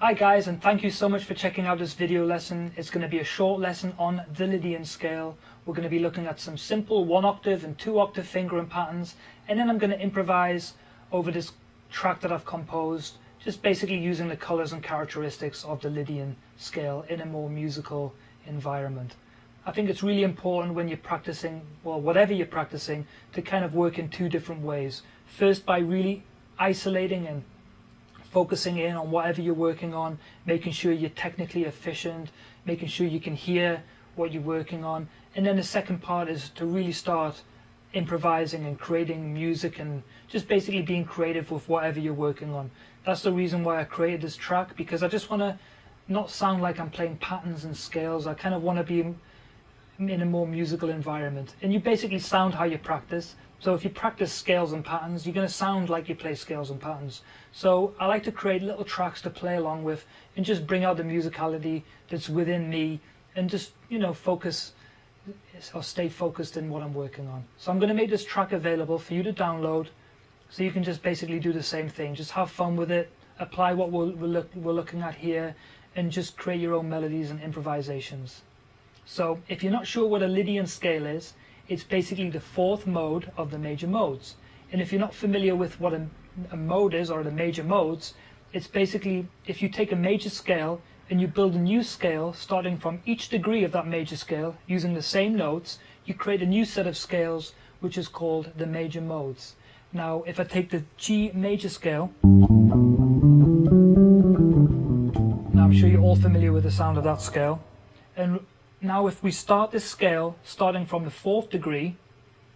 Hi guys, and thank you so much for checking out this video lesson. It's going to be a short lesson on the Lydian scale. We're going to be looking at some simple 1 octave and 2 octave fingering patterns, and then I'm going to improvise over this track that I've composed, just basically using the colours and characteristics of the Lydian scale in a more musical environment. I think it's really important when you're practicing, well, whatever you're practicing, to kind of work in 2 different ways. First, by really isolating and focusing in on whatever you're working on, making sure you're technically efficient, making sure you can hear what you're working on. And then the second part is to really start improvising and creating music and just basically being creative with whatever you're working on. That's the reason why I created this track, because I just want to not sound like I'm playing patterns and scales. I kind of want to be in a more musical environment. And you basically sound how you practice. So if you practice scales and patterns, you're going to sound like you play scales and patterns. So I like to create little tracks to play along with and just bring out the musicality that's within me and just, you know, focus or stay focused in what I'm working on. So I'm going to make this track available for you to download, so you can just basically do the same thing. Just have fun with it, apply what we're looking at here, and just create your own melodies and improvisations. So if you're not sure what a Lydian scale is, it's basically the 4th mode of the major modes. And if you're not familiar with what a mode is, or the major modes, it's basically if you take a major scale and you build a new scale starting from each degree of that major scale using the same notes, you create a new set of scales which is called the major modes. Now if I take the G major scale, now I'm sure you're all familiar with the sound of that scale, and now if we start this scale starting from the 4th degree,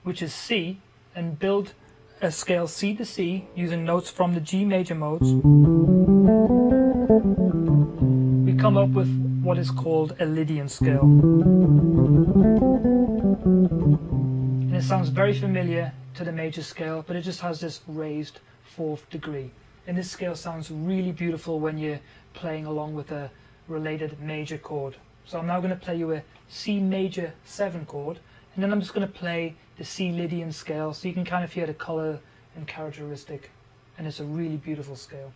which is C, and build a scale C to C using notes from the G major modes, we come up with what is called a Lydian scale. And it sounds very familiar to the major scale, but it just has this raised 4th degree. And this scale sounds really beautiful when you're playing along with a related major chord. So I'm now going to play you a C major 7 chord, and then I'm just going to play the C Lydian scale so you can kind of hear the colour and characteristic, and it's a really beautiful scale.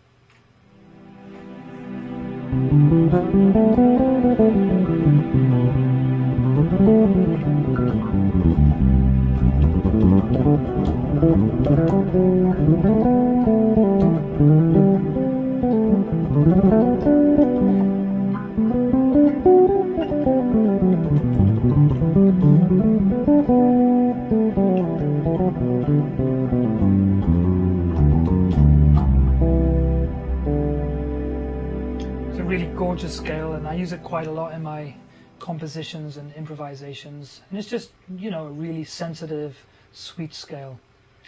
It's a really gorgeous scale, and I use it quite a lot in my compositions and improvisations, and it's just, you know, a really sensitive, sweet scale.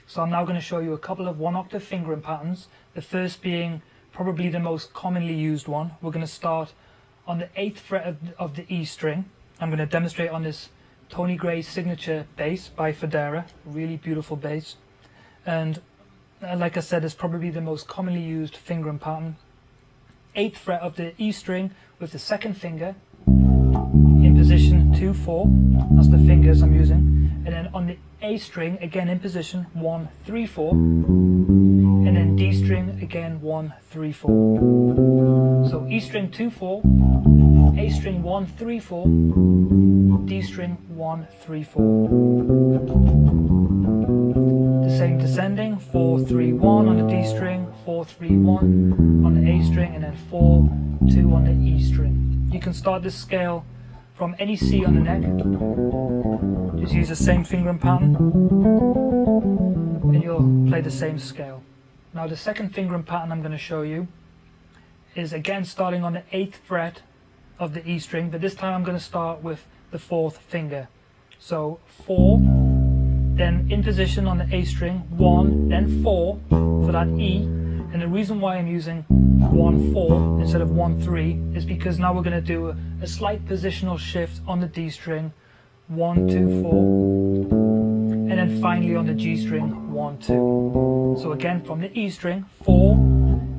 So I'm now going to show you a couple of 1 octave fingering patterns, the first being probably the most commonly used one. We're going to start on the 8th fret of the E string. I'm going to demonstrate on this Tony Gray signature bass by Federa, really beautiful bass, and like I said, it's probably the most commonly used fingering pattern. 8th fret of the E string with the 2nd finger in position 2-4, that's the fingers I'm using, and then on the A string again in position 1-3-4, and then D string again 1-3-4. So E string 2-4, A string 1-3-4, D string 1-3-4. The same descending, 4-3-1 on the D string, 4-3-1 on the A string, and then 4-2 on the E string. You can start this scale from any C on the neck. Just use the same fingering pattern, and you'll play the same scale. Now the second fingering pattern I'm going to show you is again starting on the 8th fret of the E string, but this time I'm going to start with the 4th finger. So 4, then in position on the A string, 1, then 4 for that E. And the reason why I'm using 1-4 instead of 1-3 is because now we're going to do a slight positional shift on the D string, 1-2-4, and then finally on the G string, 1-2. So again from the E string, 4,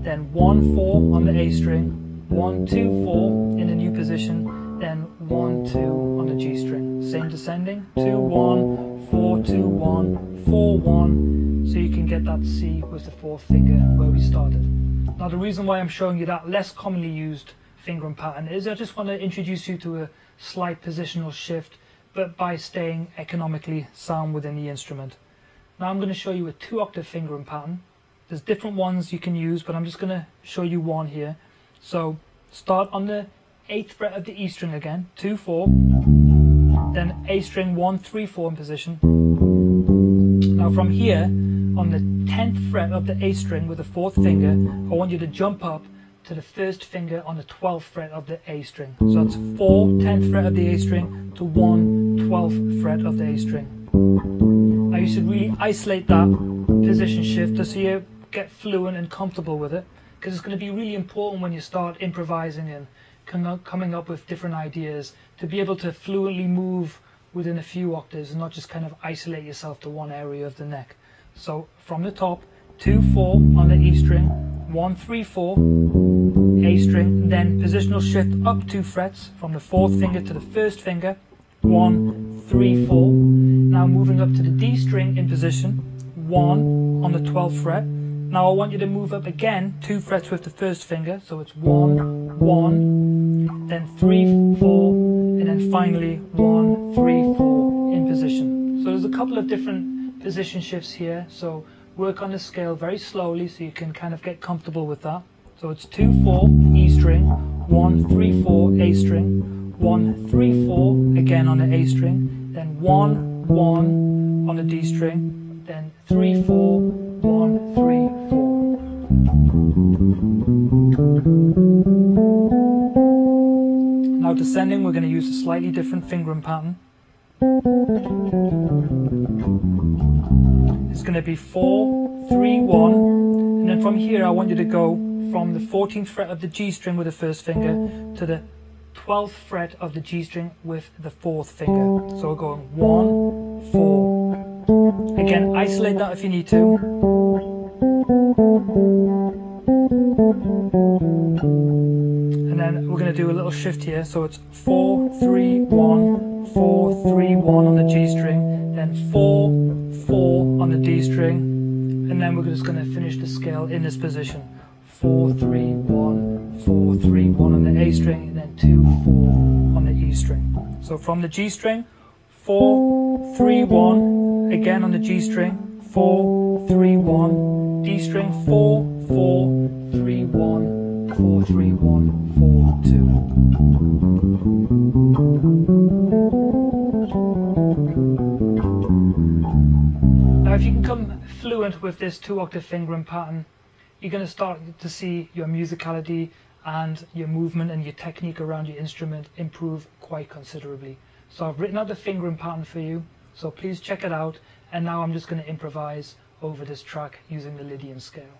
then 1-4 on the A string, 1-2-4 in the new position, then 1-2 on the G string. Same descending, 2-1, 4-2-1, 4-1. So you can get that C with the 4th finger where we started. Now the reason why I'm showing you that less commonly used fingering pattern is I just want to introduce you to a slight positional shift, but by staying economically sound within the instrument. Now I'm going to show you a 2-octave fingering pattern. There's different ones you can use, but I'm just going to show you one here. So start on the 8th fret of the E string again, 2, 4, then A string 1, 3, 4 in position. Now from here, on the 10th fret of the A string with the 4th finger, I want you to jump up to the 1st finger on the 12th fret of the A string. So that's 4, 10th fret of the A string to 1, 12th fret of the A string. Now you should really isolate that position shift just so you get fluent and comfortable with it, because it's going to be really important when you start improvising and coming up with different ideas to be able to fluently move within a few octaves and not just kind of isolate yourself to one area of the neck. So from the top, 2, 4 on the E string, 1, 3, 4, A string, then positional shift up 2 frets from the 4th finger to the 1st finger, 1, 3, 4. Now moving up to the D string in position, 1 on the 12th fret. Now I want you to move up again 2 frets with the 1st finger, so it's 1, 1, then 3, 4, and then finally 1, 3, 4 in position. So there's a couple of different position shifts here, so work on the scale very slowly so you can kind of get comfortable with that. So it's 2, 4, E string, 1, 3, 4, A string, 1, 3, 4 again on the A string, then 1, 1 on the D string, then 3, 4, 1, 3, 4. Now descending, we're going to use a slightly different fingering pattern. It's going to be 4, 3, 1, and then from here I want you to go from the 14th fret of the G string with the 1st finger to the 12th fret of the G string with the 4th finger. So we're going 1, 4. Again, isolate that if you need to. And then we're going to do a little shift here. So it's 4, 3, 1, 4, 3, 1 on the G string, then 4, 4 on the D string, and then we're just going to finish the scale in this position. 4, 3, 1, 4, 3, 1 on the A string, and then 2, 4 on the E string. So from the G string, 4, 3, 1, again on the G string, 4, 3, 1, D string, 4, 4, 3, 1, 4, 3, 1, 4, 2. Now if you can become fluent with this 2-octave fingering pattern, you're going to start to see your musicality and your movement and your technique around your instrument improve quite considerably. So I've written out the fingering pattern for you, so please check it out, and now I'm just going to improvise over this track using the Lydian scale.